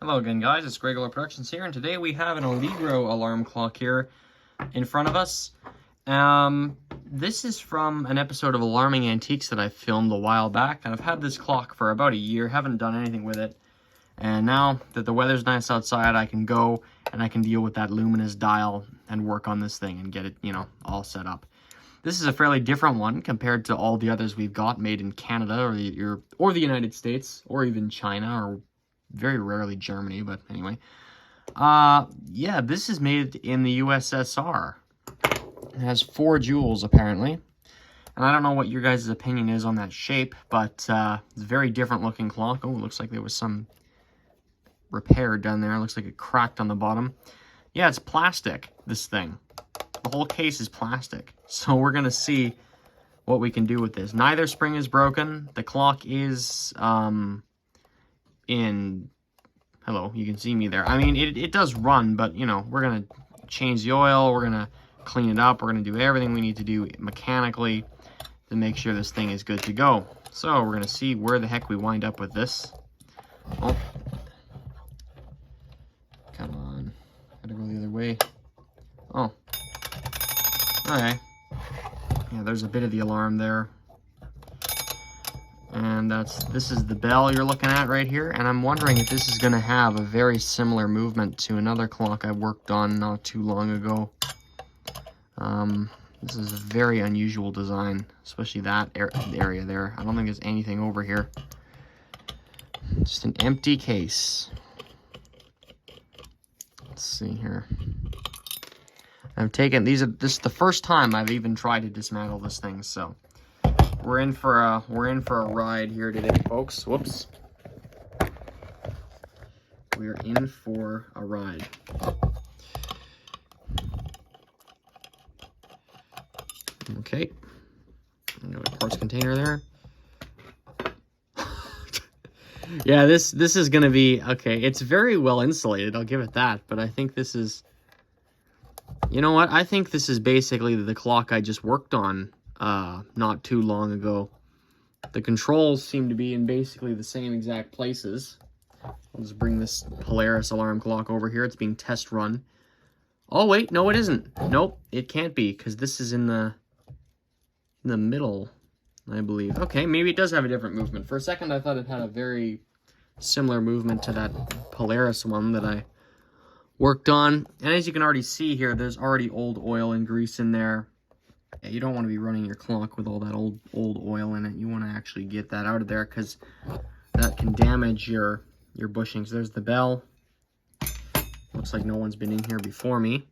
Hello again, guys. It's Gregola Productions here, and today we have an Allegro alarm clock here in front of us. This is from an episode of Alarming Antiques that I filmed a while back, and I've had this clock for about a year, haven't done anything with it. And now that the weather's nice outside, I can go and I can deal with that luminous dial and work on this thing and get it, all set up. This is a fairly different one compared to all the others we've got made in Canada or the United States or even China or very rarely Germany, but anyway. Yeah, this is made in the USSR. It has 4 jewels, apparently. And I don't know what your guys' opinion is on that shape, but it's a very different looking clock. Oh, it looks like there was some repair done there. It looks like it cracked on the bottom. Yeah, it's plastic, this thing. The whole case is plastic. So we're going to see what we can do with this. Neither spring is broken. The clock is... hello, you can see me there. I mean, it does run, but, we're going to change the oil, we're going to clean it up, we're going to do everything we need to do mechanically to make sure this thing is good to go. So, we're going to see where the heck we wind up with this. Oh. Come on. Gotta go the other way. Oh. Okay. Yeah, there's a bit of the alarm there. And this is the bell you're looking at right here, and I'm wondering if this is going to have a very similar movement to another clock I worked on not too long ago. This is a very unusual design, especially that area there. I don't think there's anything over here. Just an empty case. Let's see here. This is the first time I've even tried to dismantle this thing, so we're in for a ride here today, folks. Whoops. We're in for a ride. Okay. Got a parts container there. Yeah, this is gonna be okay. It's very well insulated, I'll give it that, but I think this is, you know what? I think this is basically the clock I just worked on not too long ago. The controls seem to be in basically the same exact places. I'll just bring this Polaris alarm clock over here. It's being test run. Oh wait, no it isn't. Nope, it can't be, because this is in the middle, I believe. Okay, maybe it does have a different movement. For a second I thought it had a very similar movement to that Polaris one that I worked on. And as you can already see here, there's already old oil and grease in there. Yeah, you don't want to be running your clock with all that old oil in it. You want to actually get that out of there, because that can damage your bushings. There's the bell. Looks like no one's been in here before me.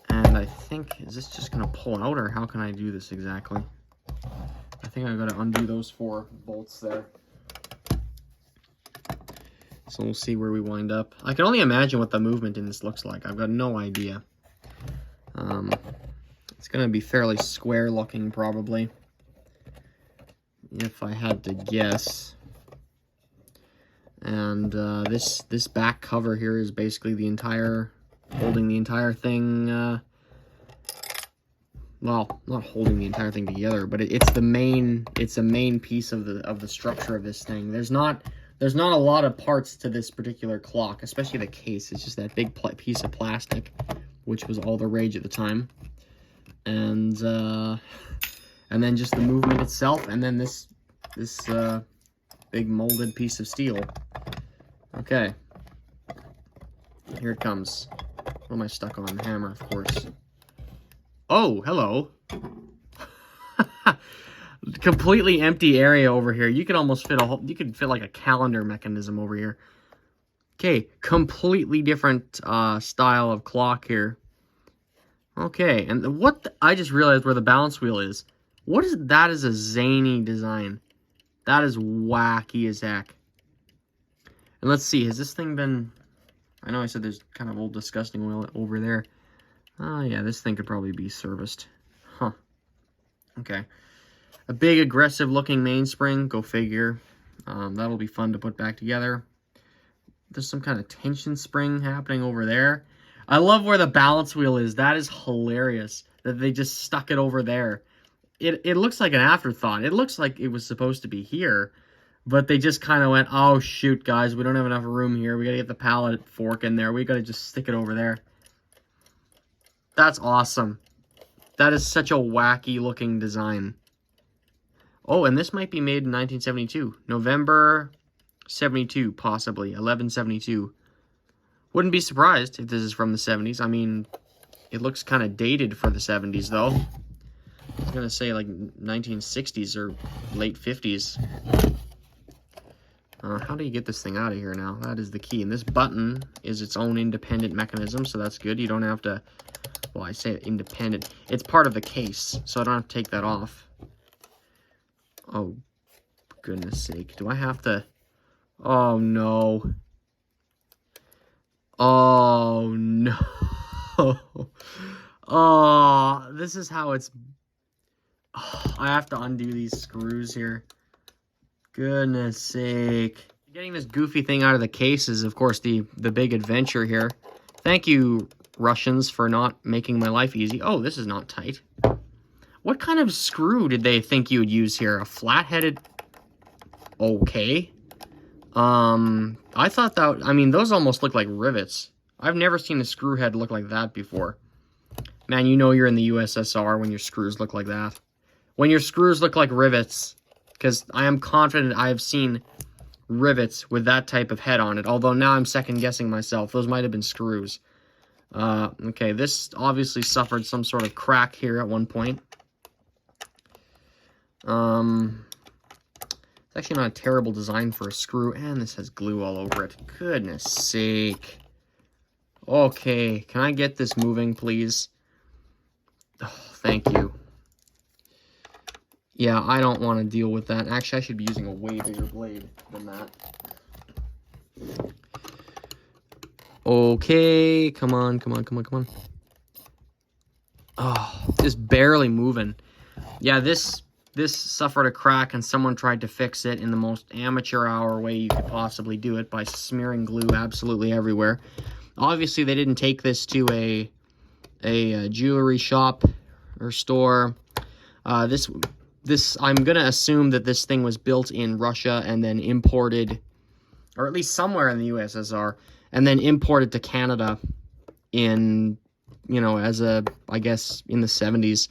And I think, is this just going to pull out, or how can I do this exactly? I think I've got to undo those 4 bolts there. So we'll see where we wind up. I can only imagine what the movement in this looks like. I've got no idea. It's going to be fairly square looking, probably, if I had to guess. And this back cover here is basically holding the entire thing. Well, not holding the entire thing together, but it's a main piece of the structure of this thing. There's not a lot of parts to this particular clock, especially the case. It's just that big piece of plastic, which was all the rage at the time. And then just the movement itself, and then this big molded piece of steel. Okay, here it comes. What am I stuck on? The hammer, of course. Oh, hello. Completely empty area over here. You could almost fit you could fit like a calendar mechanism over here. Okay, completely different style of clock here. Okay, and I just realized where the balance wheel is. What is that? Is a zany design. That is wacky as heck. And let's see, has this thing been... I know I said there's kind of old disgusting oil over there. Oh yeah, this thing could probably be serviced. Huh. Okay. A big aggressive looking mainspring, go figure. That'll be fun to put back together. There's some kind of tension spring happening over there. I love where the balance wheel is. That is hilarious that they just stuck it over there. It looks like an afterthought. It looks like it was supposed to be here. But they just kind of went, oh, shoot, guys, we don't have enough room here. We got to get the pallet fork in there. We got to just stick it over there. That's awesome. That is such a wacky-looking design. Oh, and this might be made in 1972. November 72, possibly. 1172. Wouldn't be surprised if this is from the 70s. I mean, it looks kind of dated for the 70s, though. I was going to say, like, 1960s or late 50s. How do you get this thing out of here now? That is the key. And this button is its own independent mechanism, so that's good. You don't have to... Well, I say independent. It's part of the case, so I don't have to take that off. Oh, goodness sake. Do I have to... Oh, no. Oh, no. Oh, this is how it's... Oh, I have to undo these screws here. Goodness sake. Getting this goofy thing out of the case is, of course, the big adventure here. Thank you, Russians, for not making my life easy. Oh, this is not tight. What kind of screw did they think you would use here? A flat-headed... Okay. I thought that... I mean, those almost look like rivets. I've never seen a screw head look like that before. Man, you know you're in the USSR when your screws look like that. When your screws look like rivets. Because I am confident I have seen rivets with that type of head on it. Although now I'm second-guessing myself. Those might have been screws. Okay, this obviously suffered some sort of crack here at one point. It's actually not a terrible design for a screw. And this has glue all over it. Goodness sake. Okay, can I get this moving, please? Oh, thank you. Yeah, I don't want to deal with that. Actually, I should be using a way bigger blade than that. Okay, come on, come on, come on, come on. Oh, just barely moving. Yeah, this suffered a crack, and someone tried to fix it in the most amateur hour way you could possibly do it by smearing glue absolutely everywhere. Obviously, they didn't take this to a jewelry shop or store. This I'm gonna assume that this thing was built in Russia and then imported, or at least somewhere in the USSR, and then imported to Canada in, you know, as a, I guess, in the 70s.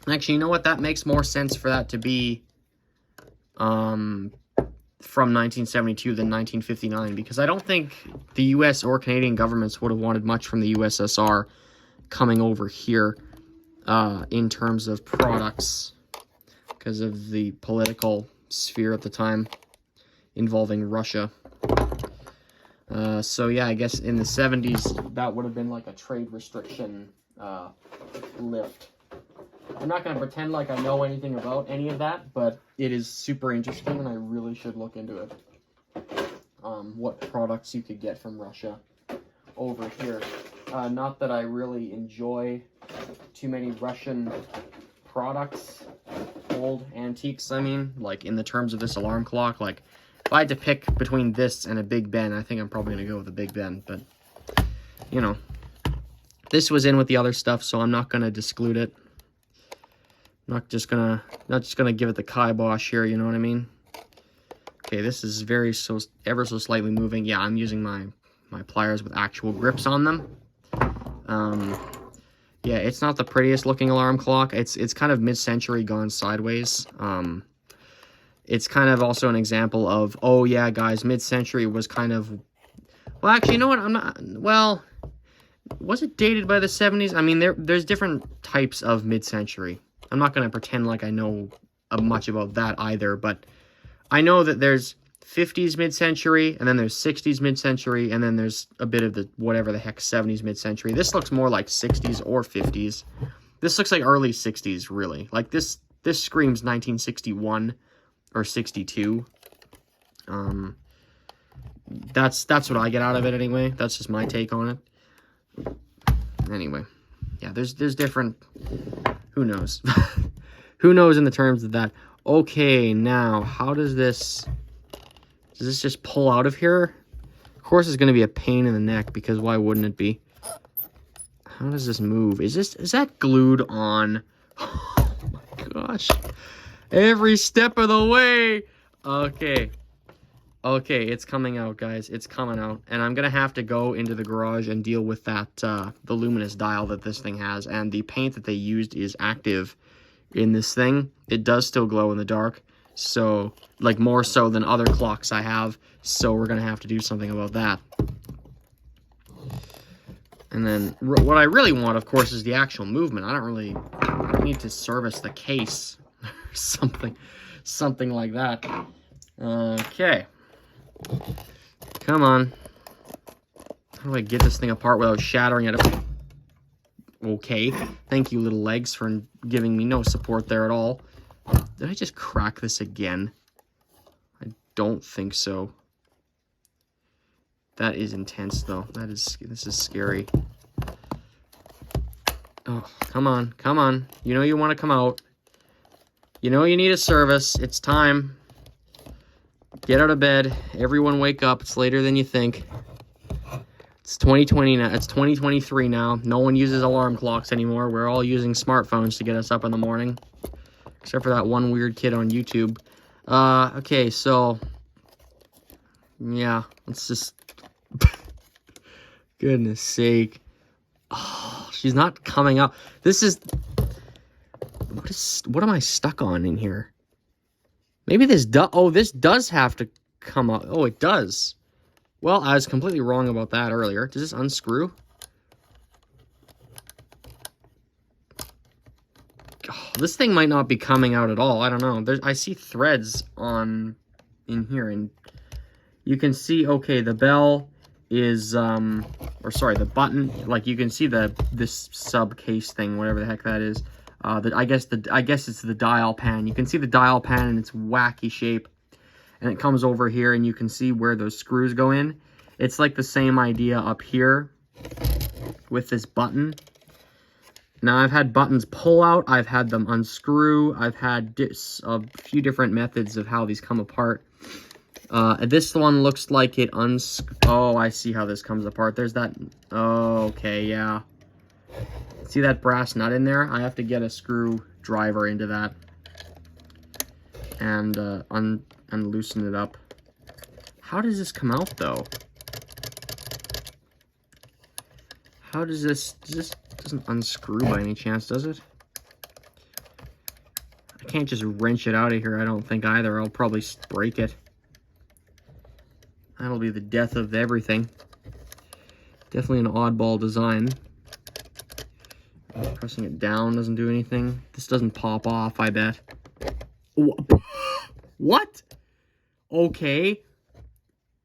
Actually, you know what? That makes more sense for that to be from 1972 than 1959, because I don't think the US or Canadian governments would have wanted much from the USSR coming over here in terms of products, because of the political sphere at the time involving Russia. So yeah, I guess in the 70s that would have been like a trade restriction lift. I'm not going to pretend like I know anything about any of that, but it is super interesting, and I really should look into it. What products you could get from Russia over here. Not that I really enjoy too many Russian products, old antiques, I mean, like in the terms of this alarm clock. Like, if I had to pick between this and a Big Ben, I think I'm probably going to go with the Big Ben, but, you know, this was in with the other stuff, so I'm not going to disclude it. Not just gonna give it the kibosh here, you know what I mean? Okay, this is ever so slightly moving. Yeah, I'm using my pliers with actual grips on them. Yeah, it's not the prettiest looking alarm clock. It's kind of mid-century gone sideways. It's kind of also an example of, oh yeah, guys, mid-century was kind of, well, actually, you know what? I'm not, well, was it dated by the 70s? I mean, there's different types of mid-century. I'm not going to pretend like I know much about that either, but I know that there's 50s mid-century, and then there's 60s mid-century, and then there's a bit of the whatever the heck 70s mid-century. This looks more like 60s or 50s. This looks like early 60s, really. Like, this screams 1961 or 62. That's what I get out of it anyway. That's just my take on it. Anyway, yeah, there's different... Who knows? Who knows in the terms of that? Okay, now, how does this... Does this just pull out of here? Of course it's going to be a pain in the neck, because why wouldn't it be? How does this move? Is that glued on? Oh my gosh. Every step of the way! Okay. Okay, it's coming out, guys. It's coming out. And I'm going to have to go into the garage and deal with that, the luminous dial that this thing has. And the paint that they used is active in this thing. It does still glow in the dark. So, like, more so than other clocks I have. So we're going to have to do something about that. And then what I really want, of course, is the actual movement. I need to service the case or something like that. Okay. Come on. How do I get this thing apart without shattering it? Okay. Thank you, little legs, for giving me no support there at all. Did I just crack this again? I don't think so. That is intense, though. This is scary. Oh, come on. Come on. You know you want to come out. You know you need a service. It's time. Get out of bed. Everyone wake up. It's later than you think. It's 2020 now. It's 2023 now. No one uses alarm clocks anymore. We're all using smartphones to get us up in the morning. Except for that one weird kid on YouTube. Okay, so... yeah, let's just... goodness sake. Oh, she's not coming out. This is... What am I stuck on in here? Maybe this does... oh, this does have to come out. Oh, it does. Well, I was completely wrong about that earlier. Does this unscrew? Oh, this thing might not be coming out at all. I don't know. I see threads in here, and you can see, okay, the bell is, or sorry, the button, like you can see this sub case thing, whatever the heck that is. I guess it's the dial pan. You can see the dial pan in its wacky shape, and it comes over here, and you can see where those screws go in. It's like the same idea up here with this button. Now, I've had buttons pull out. I've had them unscrew. I've had a few different methods of how these come apart. This one looks like it oh, I see how this comes apart. There's that. Oh, okay, yeah. See that brass nut in there? I have to get a screwdriver into that and loosen it up. How does this come out, though? How does this doesn't unscrew by any chance, does it? I can't just wrench it out of here, I don't think, either. I'll probably break it. That'll be the death of everything. Definitely an oddball design. Pressing it down doesn't do anything. This doesn't pop off, I bet. What? Okay.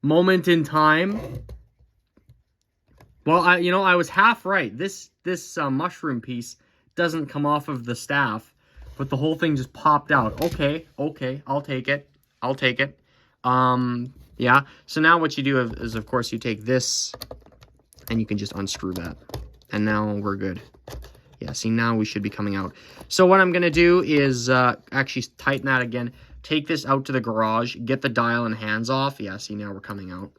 Moment in time. Well, I was half right. This mushroom piece doesn't come off of the staff, but the whole thing just popped out. Okay, I'll take it. Yeah, so now what you do is, of course, you take this, and you can just unscrew that. And now we're good. Yeah, see, now we should be coming out. So what I'm going to do is actually tighten that again. Take this out to the garage, get the dial and hands off. Yeah, see, now we're coming out.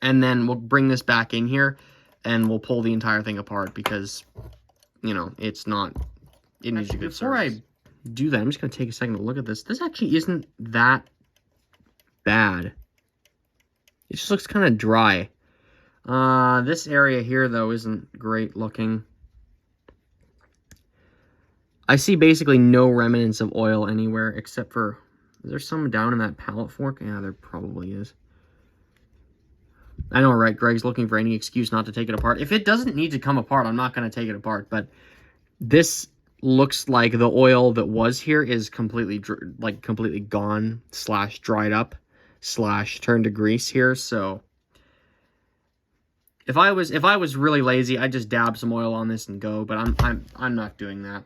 And then we'll bring this back in here, and we'll pull the entire thing apart because, it's not... it needs a good service. Before I do that, I'm just going to take a second to look at this. This actually isn't that bad. It just looks kind of dry. This area here, though, isn't great looking. I see basically no remnants of oil anywhere except for... is there some down in that pallet fork? Yeah, there probably is. I know, right? Greg's looking for any excuse not to take it apart. If it doesn't need to come apart, I'm not going to take it apart. But this looks like the oil that was here is completely gone / dried up / turned to grease here. So if I was really lazy, I'd just dab some oil on this and go. But I'm not doing that.